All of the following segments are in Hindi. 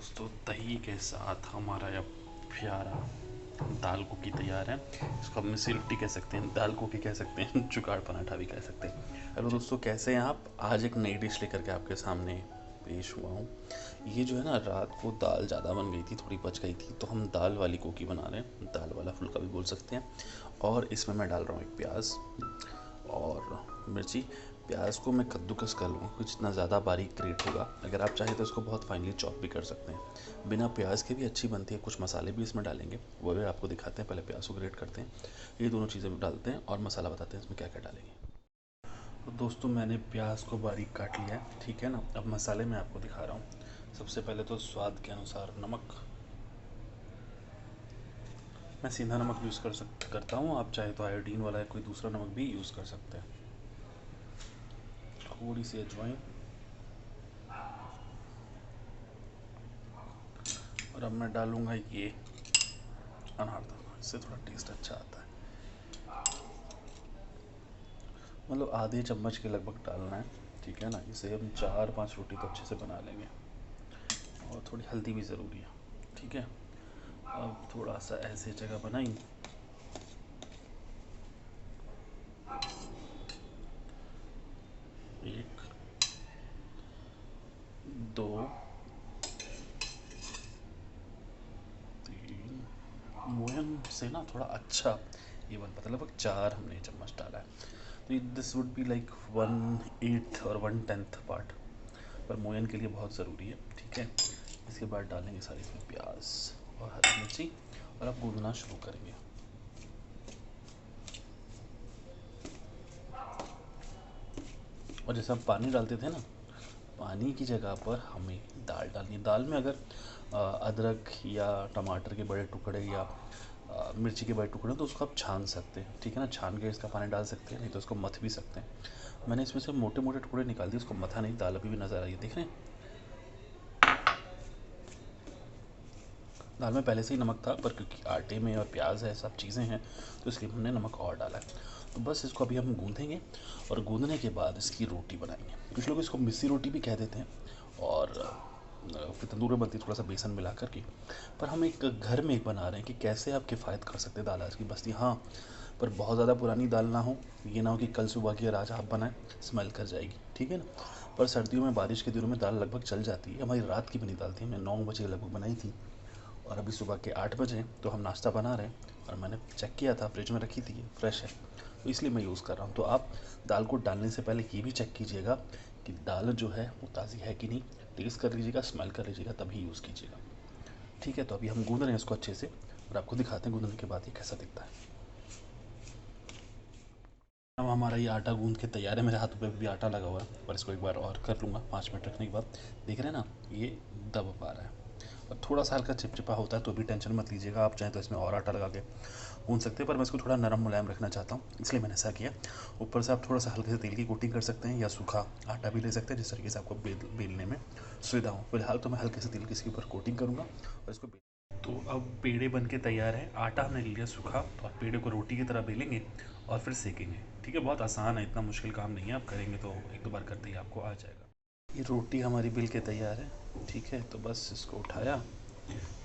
दोस्तों, दही के साथ हमारा यह प्यारा दाल कोकी तैयार है। इसको हम मिस्सी रोटी कह सकते हैं, दाल कोकी कह सकते हैं, जुगाड़ पराठा भी कह सकते हैं। हेलो दोस्तों, कैसे हैं आप? आज एक नई डिश लेकर के आपके सामने पेश हुआ हूँ। ये जो है ना, रात को दाल ज़्यादा बन गई थी, थोड़ी बच गई थी, तो हम दाल वाली कोकी बना रहे हैं, दाल वाला फुल्का भी बोल सकते हैं। और इसमें मैं डाल रहा हूँ एक प्याज और मिर्ची। प्याज को मैं कद्दूकस कर लूँगा, कुछ इतना ज़्यादा बारीक ग्रेट होगा। अगर आप चाहें तो इसको बहुत फाइनली चॉप भी कर सकते हैं। बिना प्याज के भी अच्छी बनती है। कुछ मसाले भी इसमें डालेंगे, वो भी आपको दिखाते हैं। पहले प्याज को ग्रेट करते हैं, ये दोनों चीज़ें डालते हैं और मसाला बताते हैं इसमें क्या क्या डालेंगे। तो दोस्तों, मैंने प्याज को बारीक काट लिया है, ठीक है ना। अब मसाले मैं आपको दिखा रहा हूँ। सबसे पहले तो स्वाद के अनुसार नमक। मैं सीधा नमक यूज़ करता हूँ, आप चाहे तो आयोडीन वाला या कोई दूसरा नमक भी यूज़ कर सकते हैं। थोड़ी सी अजवाइन, और अब मैं डालूँगा ये अनारदाना, इससे थोड़ा टेस्ट अच्छा आता है। मतलब आधे चम्मच के लगभग डालना है, ठीक है ना। इसे हम 4-5 रोटी तो अच्छे से बना लेंगे। और थोड़ी हल्दी भी ज़रूरी है, ठीक है। अब थोड़ा सा ऐसे जगह बनाई, एक, दो, तीन, मोयन से ना थोड़ा अच्छा ये बन पाता, लगभग 4 हमने चम्मच डाला है। तो दिस वुड बी लाइक 1/8 और 1/10 पार्ट, पर मोयन के लिए बहुत ज़रूरी है, ठीक है। इसके बाद डालेंगे सारी इसमें प्याज और हरी मिर्ची, और अब गूंदना शुरू करेंगे। और जैसे हम पानी डालते थे ना, पानी की जगह पर हमें दाल डालनी है। दाल में अगर अदरक या टमाटर के बड़े टुकड़े या मिर्ची के बड़े टुकड़े तो उसको आप छान सकते हैं, ठीक है ना। छान के इसका पानी डाल सकते हैं, नहीं तो उसको मथ भी सकते हैं। मैंने इसमें से मोटे मोटे टुकड़े निकाल दिए, उसको मथा नहीं। दाल अभी भी नज़र आई है, देख रहे हैं। दाल में पहले से ही नमक था, पर क्योंकि आटे में और प्याज है, सब चीज़ें हैं, तो इसलिए हमने नमक और डाला है। तो बस इसको अभी हम गूँधेंगे, और गूँधने के बाद इसकी रोटी बनाएंगे। कुछ लोग इसको मिस्सी रोटी भी कह देते हैं, और फिर तंदूर में बनती है थोड़ा सा बेसन मिला करके। पर हम एक घर में एक बना रहे हैं कि कैसे आप किफ़ायत कर सकते हैं दाल आज की बस्ती। हाँ, पर बहुत ज़्यादा पुरानी दाल ना हो, ये ना हो कि कल सुबह की आज आप बनाएं, स्मेल कर जाएगी, ठीक है ना। पर सर्दियों में, बारिश के दिनों में दाल लगभग चल जाती है। हमारी रात की बनी दाल थी, हमने 9 बजे लगभग बनाई थी, और अभी सुबह के 8 बजे हैं, तो हम नाश्ता बना रहे हैं। और मैंने चेक किया था, फ्रिज में रखी थी, ये फ्रेश है, तो इसलिए मैं यूज़ कर रहा हूँ। तो आप दाल को डालने से पहले ये भी चेक कीजिएगा कि दाल जो है वो ताज़ी है कि नहीं। टेस्ट कर लीजिएगा, स्मेल कर लीजिएगा, तभी यूज़ कीजिएगा, ठीक है। तो अभी हम गूँध रहे हैं इसको अच्छे से, और आपको दिखाते हैं गूँधने के बाद ये कैसा दिखता है। अब हमारा ये आटा गूँध के तैयार है। मेरे हाथों पे भी आटा लगा हुआ है, पर इसको एक बार और कर लूँगा 5 मिनट रखने के बाद। देख रहे हैं ना, ये दब पा रहा है। और थोड़ा सा हल्का चिपचिपा होता है, तो भी टेंशन मत लीजिएगा। आप चाहें तो इसमें और आटा लगा के गूँध सकते हैं, पर मैं इसको थोड़ा नरम मुलायम रखना चाहता हूँ, इसलिए मैंने ऐसा किया। ऊपर से आप थोड़ा सा हल्के से तेल की कोटिंग कर सकते हैं, या सूखा आटा भी ले सकते हैं, जिस तरीके से आपको बेलने में सुविधा हो। फिलहाल तो मैं हल्के से तेल की इसके ऊपर कोटिंग करूँगा और इसको। तो अब पेड़े बन के तैयार हैं। आटा हमने ले लिया सूखा, और पेड़े को रोटी की तरह बेलेंगे और फिर सेकेंगे, ठीक है। बहुत आसान है, इतना मुश्किल काम नहीं है। आप करेंगे तो एक दो बार करते ही आपको आ जाएगा। ये रोटी हमारी बेल के तैयार है, ठीक है। तो बस इसको उठाया,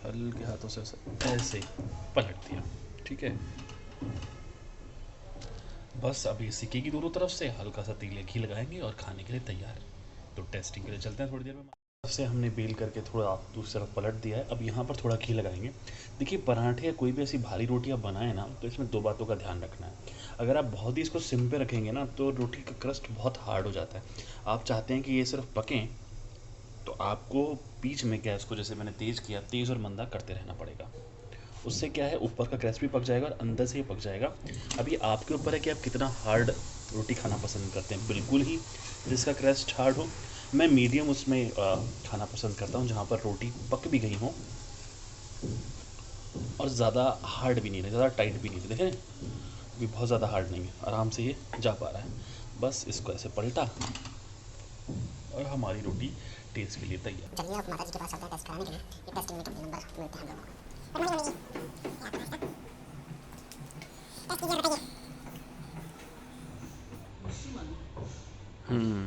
हल्के हाथों से ऐसे पलट दिया, ठीक है। बस अब ये सिकेगी दोनों तरफ से, हल्का सा तेल या घी लगाएंगे और खाने के लिए तैयार। तो टेस्टिंग के लिए चलते हैं थोड़ी देर में। से हमने बेल करके थोड़ा दूसरी तरफ पलट दिया है। अब यहाँ पर थोड़ा घी लगाएंगे। देखिए, पराठे या कोई भी ऐसी भारी रोटी आप बनाएं ना, तो इसमें दो बातों का ध्यान रखना है। अगर आप बहुत ही इसको सिम पे रखेंगे ना, तो रोटी का क्रस्ट बहुत हार्ड हो जाता है। आप चाहते हैं कि ये सिर्फ पकें, तो आपको बीच में गैस को, जैसे मैंने तेज़ किया, तेज़ और मंदा करते रहना पड़ेगा। उससे क्या है, ऊपर का क्रस्ट भी पक जाएगा और अंदर से ही पक जाएगा। अब ये आपके ऊपर है कि आप कितना हार्ड रोटी खाना पसंद करते हैं। बिल्कुल ही जिसका क्रस्ट हार्ड हो, मैं मीडियम उसमें खाना पसंद करता हूँ, जहाँ पर रोटी पक भी गई हो और ज़्यादा हार्ड भी नहीं रहे, ज़्यादा टाइट भी नहीं रहे। देखें, अभी बहुत ज़्यादा हार्ड नहीं है, आराम से ये जा पा रहा है। बस इसको ऐसे पलटा, और हमारी रोटी टेस्ट के लिए तैयार। चलिए अब माता जी के पास चलते हैं टेस्ट कराने के लिए। ये टेस्ट करने के लिए नंबर मिलते हैं हम लोगों को। हम्म।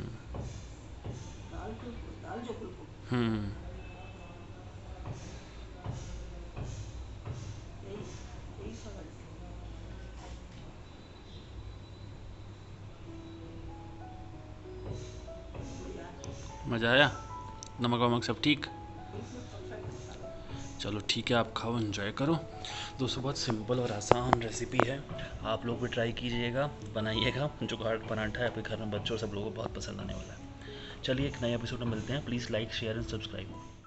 हम्म। मज़ा आया? नमक वमक सब ठीक? चलो ठीक है, आप खाओ, एंजॉय करो। दोस्तों बहुत सिंपल और आसान रेसिपी है, आप लोग भी ट्राई कीजिएगा, बनाइएगा। जुगाड़ पराठा है, आपके घर में बच्चों सब लोगों को बहुत पसंद आने वाला है। चलिए एक नए एपिसोड में मिलते हैं। Please like share and subscribe.